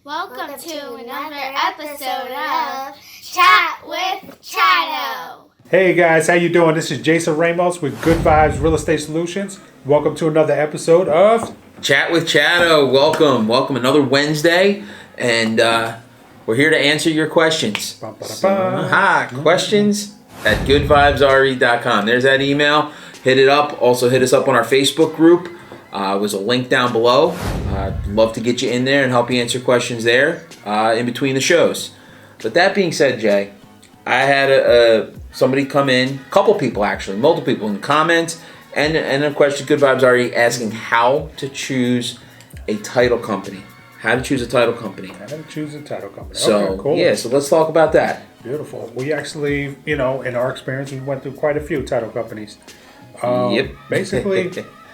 Welcome to another episode of Chat with Chatto. Hey guys, how you doing? This is Jason Ramos with Good Vibes Real Estate Solutions. Welcome to another episode of Chat with Chatto. Welcome. Another Wednesday, and we're here to answer your questions. Questions at goodvibesre.com. There's that email. Hit it up. Also hit us up on our Facebook group. There's a link down below. I'd love to get you in there and help you answer questions there in between the shows. But that being said, Jay, I had somebody come in, a couple people actually, multiple people in the comments, and a question, Good Vibes already asking how to choose a title company. How to choose a title company. How to choose a title company. So, okay, cool. Yeah, so let's talk about that. Beautiful. We actually, in our experience, we went through quite a few title companies. Yep. Basically,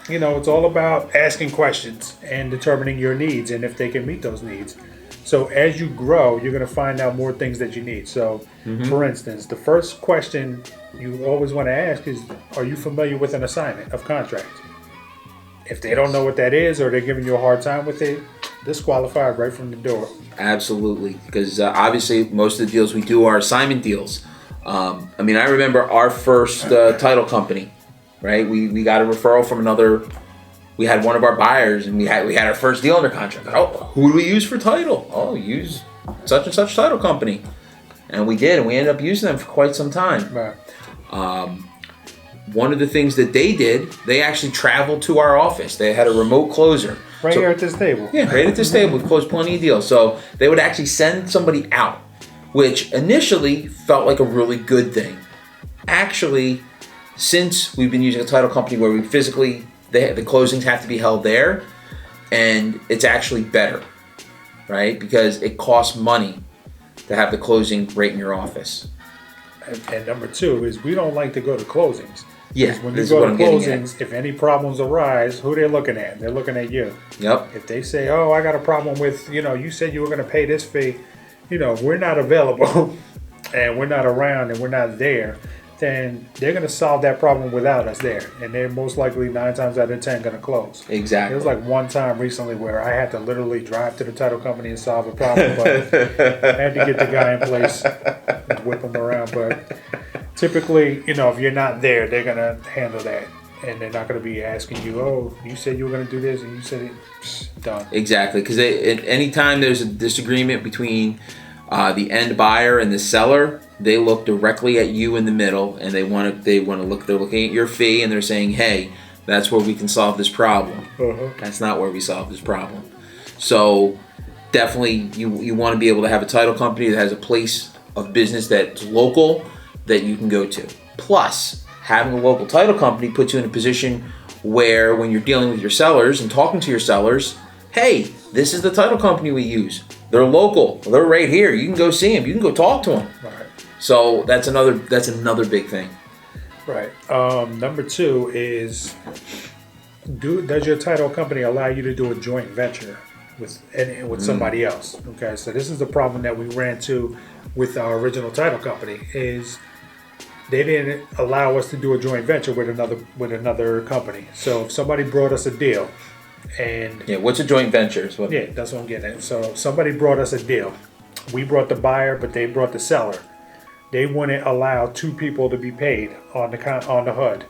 it's all about asking questions and determining your needs and if they can meet those needs. So as you grow, you're going to find out more things that you need. So, for instance, the first question you always want to ask is, are you familiar with an assignment of contract? If they don't know what that is or they're giving you a hard time with it, disqualified right from the door. Absolutely, because obviously most of the deals we do are assignment deals. I remember our first title company, right? We got a referral from another. We had one of our buyers, and we had our first deal under contract. Oh, who do we use for title? Oh, use such and such title company, and we did, and we ended up using them for quite some time. Right. One of the things that they did, they actually traveled to our office. They had a remote closer. Here at this table. Yeah, right at this table. We closed plenty of deals. So they would actually send somebody out, which initially felt like a really good thing. Actually, since we've been using a title company where we physically, the closings have to be held there, and it's actually better, right? Because it costs money to have the closing right in your office. And number two is we don't like to go to closings. Yeah, when you go to closings, if any problems arise, who they're looking at? They're looking at you. Yep. If they say, oh, I got a problem with, you said you were going to pay this fee, we're not available and we're not around and we're not there, then they're going to solve that problem without us there. And they're most likely 9 times out of 10 going to close. Exactly. It was like one time recently where I had to literally drive to the title company and solve a problem, but I had to get the guy in place and whip him around. But typically, if you're not there, they're going to handle that. And they're not going to be asking you, oh, you said you were going to do this and you said it, done. Exactly. Because anytime there's a disagreement between the end buyer and the seller, they look directly at you in the middle, and they want to look. They're looking at your fee, and they're saying, "Hey, that's where we can solve this problem." That's not where we solve this problem. So definitely, you want to be able to have a title company that has a place of business that's local that you can go to. Plus, having a local title company puts you in a position where, when you're dealing with your sellers and talking to your sellers, hey, this is the title company we use. They're local. They're right here. You can go see them. You can go talk to them. Right. So that's another big thing. Right. Number two is, does your title company allow you to do a joint venture with somebody else? Okay, so this is the problem that we ran into with our original title company is they didn't allow us to do a joint venture with another company. So if somebody brought us a deal, and what's a joint venture? Yeah, that's what I'm getting at. So somebody brought us a deal. We brought the buyer, but they brought the seller. They wouldn't allow 2 people to be paid on the HUD.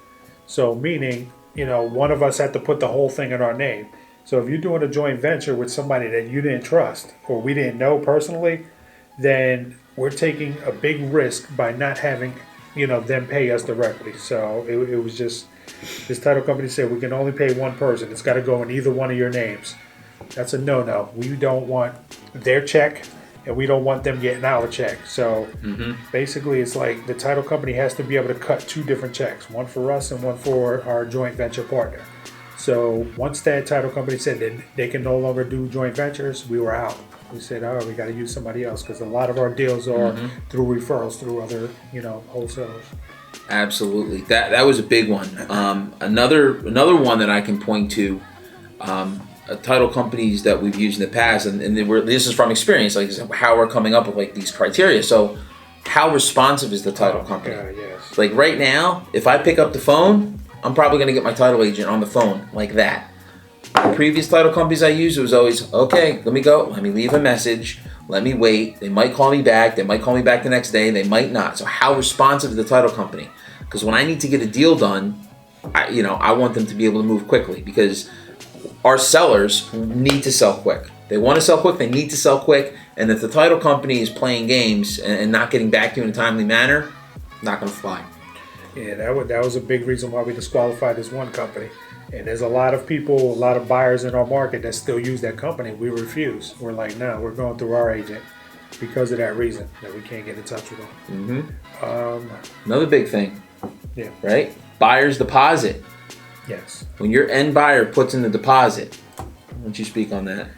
So meaning, one of us had to put the whole thing in our name. So if you're doing a joint venture with somebody that you didn't trust or we didn't know personally, then we're taking a big risk by not having, them pay us directly. So it was just, this title company said we can only pay one person. It's got to go in either one of your names. That's a no-no. We don't want their check, and we don't want them getting our check. So basically, it's like the title company has to be able to cut 2 different checks, one for us and one for our joint venture partner. So once that title company said that they can no longer do joint ventures, we were out. We said, oh, we got to use somebody else, because a lot of our deals are through referrals through other, wholesalers. Absolutely. That was a big one. Another one that I can point to, title companies that we've used in the past, and this is from experience, like how we're coming up with like these criteria. So how responsive is the title company? Yes. Like right now, if I pick up the phone, I'm probably going to get my title agent on the phone like that. The previous title companies I used, it was always, okay, let me go, let me leave a message, let me wait. They might call me back. They might call me back the next day. They might not. So how responsive is the title company? Because when I need to get a deal done, I want them to be able to move quickly, because our sellers need to sell quick. They want to sell quick. They need to sell quick. And if the title company is playing games and not getting back to you in a timely manner, not going to fly. Yeah, that was a big reason why we disqualified this one company. And there's a lot of people, a lot of buyers in our market that still use that company. We refuse. We're like, no, we're going through our agent because of that reason, that we can't get in touch with them. Another big thing. Yeah. Right? Buyer's deposit. Yes. When your end buyer puts in the deposit, why don't you speak on that?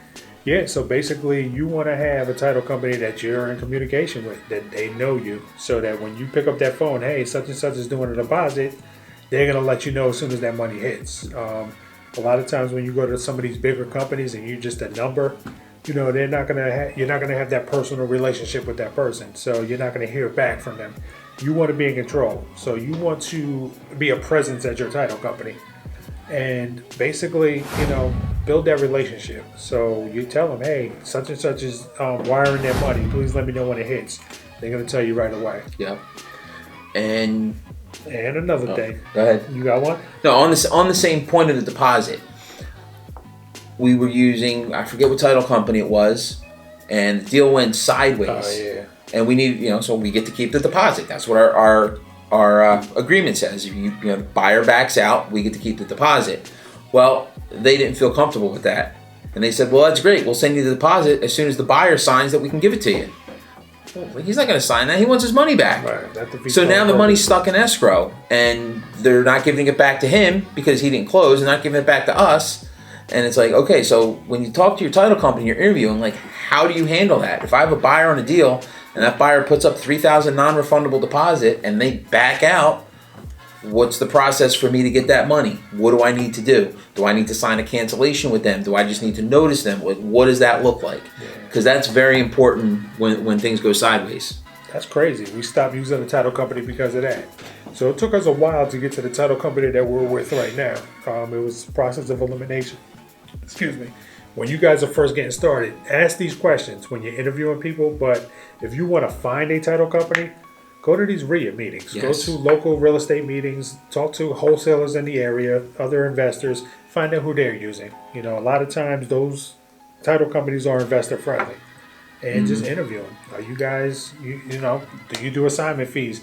Yeah, so basically you want to have a title company that you're in communication with, that they know you, so that when you pick up that phone, hey, such and such is doing a deposit, they're going to let you know as soon as that money hits. A lot of times when you go to some of these bigger companies and you're just a number, they're not going to you're not going to have that personal relationship with that person, so you're not going to hear back from them. You want to be in control, so you want to be a presence at your title company. And basically, build that relationship. So you tell them, hey, such and such is wiring their money. Please let me know when it hits. They're going to tell you right away. Yep. And another thing. Go ahead. You got one? No, on the same point of the deposit, we were using, I forget what title company it was, and the deal went sideways. Oh, yeah. And we need, so we get to keep the deposit. That's what our agreement says. If the buyer backs out, we get to keep the deposit. Well, they didn't feel comfortable with that, and they said, well, that's great, we'll send you the deposit as soon as the buyer signs that we can give it to you. Well, he's not going to sign that. He wants his money back. Right. So now the money's stuck in escrow, and they're not giving it back to him because he didn't close, and not giving it back to us. And it's like, okay, so when you talk to your title company, you're interviewing, like, how do you handle that? If I have a buyer on a deal and that buyer puts up $3,000 non-refundable deposit and they back out, what's the process for me to get that money? What do I need to do? Do I need to sign a cancellation with them? Do I just need to notice them? What does that look like? Because that's very important when things go sideways. That's crazy. We stopped using the title company because of that. So it took us a while to get to the title company that we're with right now. It was a process of elimination. Excuse me. When you guys are first getting started, ask these questions when you're interviewing people. But if you want to find a title company, go to these RIA meetings. Yes. Go to local real estate meetings. Talk to wholesalers in the area, other investors. Find out who they're using. A lot of times those title companies are investor friendly. And just interview them. Are you guys, do you do assignment fees?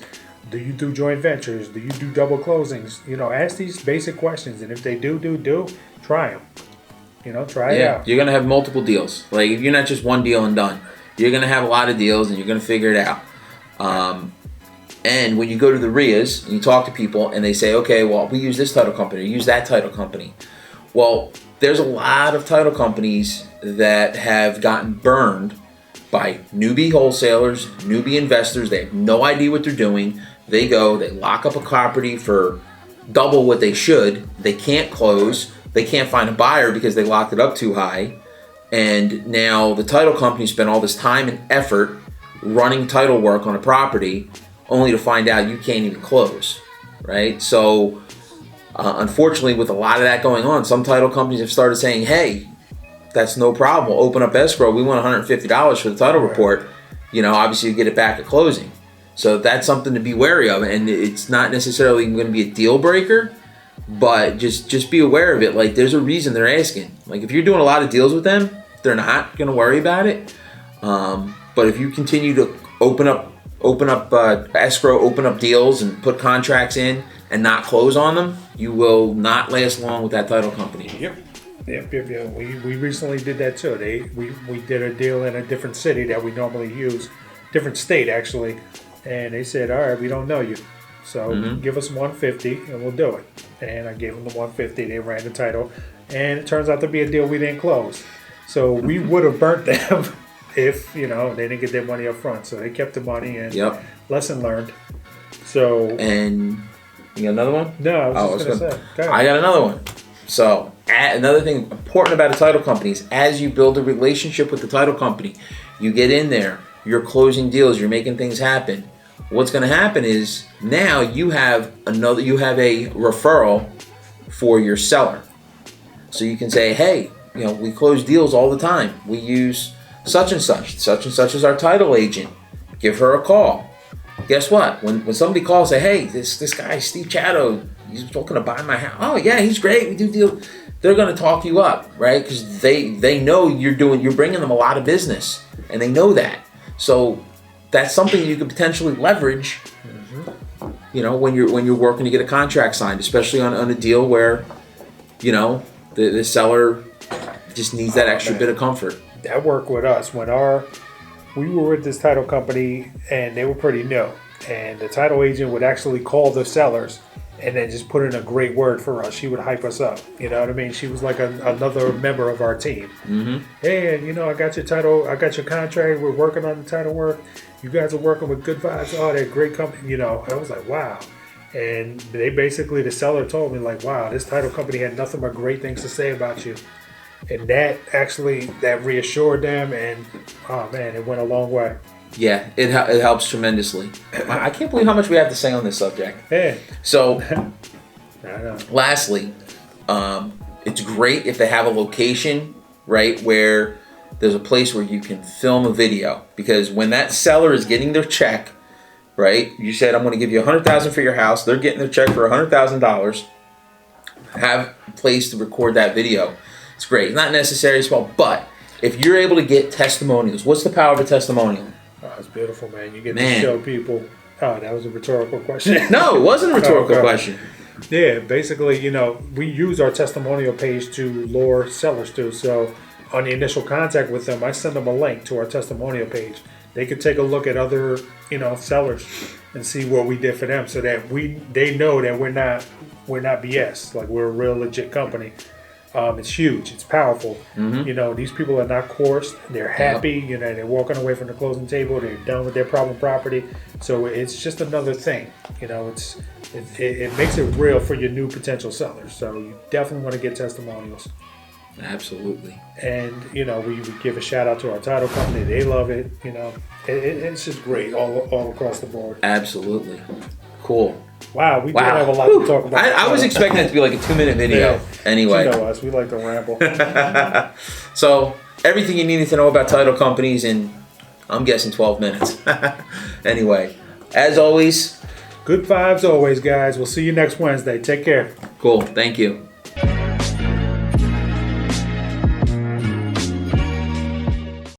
Do you do joint ventures? Do you do double closings? Ask these basic questions. And if they do, try them. Try it out. You're going to have multiple deals. Like, if you're not just one deal and done, you're going to have a lot of deals and you're going to figure it out. And when you go to the RIAs and you talk to people and they say, okay, well, we use this title company, or use that title company. Well, there's a lot of title companies that have gotten burned by newbie wholesalers, newbie investors. They have no idea what they're doing. They lock up a property for double what they should. They can't close. They can't find a buyer because they locked it up too high. And now the title company spent all this time and effort running title work on a property only to find out you can't even close, right? So unfortunately, with a lot of that going on, some title companies have started saying, hey, that's no problem. We'll open up escrow. We want $150 for the title report. Obviously you get it back at closing. So that's something to be wary of. And it's not necessarily going to be a deal breaker, but just be aware of it. Like, there's a reason they're asking. Like, if you're doing a lot of deals with them, they're not going to worry about it. But if you continue to open up escrow, open up deals and put contracts in and not close on them, you will not last long with that title company. Yep. We recently did that too. We did a deal in a different city that we normally use, different state actually, and they said, all right, we don't know you, so give us $150 and we'll do it. And I gave them the $150. They ran the title, and it turns out to be a deal we didn't close. So we would have burnt them if they didn't get their money up front. So they kept the money, and lesson learned. So, and you got another one? No, I was just going to say. I got another one. So another thing important about a title company is, as you build a relationship with the title company, you get in there, you're closing deals, you're making things happen. What's going to happen is now you have a referral for your seller. So you can say, hey, we close deals all the time. We use such and such is our title agent. Give her a call. Guess what? When somebody calls, say, hey, this guy, Steve Chatto, he's looking to buy my house. Oh yeah, he's great. We do deals. They're going to talk you up, right? Because they know you're bringing them a lot of business, and they know that. So that's something you could potentially leverage. When you're working to get a contract signed, especially on a deal where, the seller just needs that extra bit of comfort. That worked with us when we were with this title company, and they were pretty new. And the title agent would actually call the sellers and then just put in a great word for us. She would hype us up. You know what I mean? She was like another member of our team. Mm-hmm. Hey, I got your title. I got your contract. We're working on the title work. You guys are working with good vibes. Oh, they're great company. I was like, wow. And the seller told me, like, wow, this title company had nothing but great things to say about you. And that reassured them, and oh man, it went a long way. Yeah, it helps tremendously. I can't believe how much we have to say on this subject. Yeah. So, I know. Lastly, it's great if they have a location, right, where there's a place where you can film a video, because when that seller is getting their check, right, you said, I'm going to give you $100,000 for your house. They're getting their check for $100,000. Have a place to record that video. It's great. It's not necessary as well, but if you're able to get testimonials, what's the power of a testimonial? Oh, it's beautiful, man. You get to show people. Oh, that was a rhetorical question. No, it wasn't a rhetorical question. Yeah, basically, we use our testimonial page to lure sellers to. So on the initial contact with them, I send them a link to our testimonial page. They can take a look at other, sellers and see what we did for them, so that they know that we're not BS. Like, we're a real legit company. It's huge. It's powerful. Mm-hmm. These people are not coerced. They're happy. Yep. They're walking away from the closing table. They're done with their problem property. So it's just another thing. It makes it real for your new potential sellers. So you definitely want to get testimonials. Absolutely. And we give a shout out to our title company. They love it. It's just great all across the board. Absolutely. Cool. Wow, we do have a lot to talk about. I was expecting it to be like a 2-minute video. Yeah. Anyway. You know us, we like to ramble. So, everything you needed to know about title companies in, I'm guessing, 12 minutes. Anyway, as always. Good vibes always, guys. We'll see you next Wednesday. Take care. Cool. Thank you.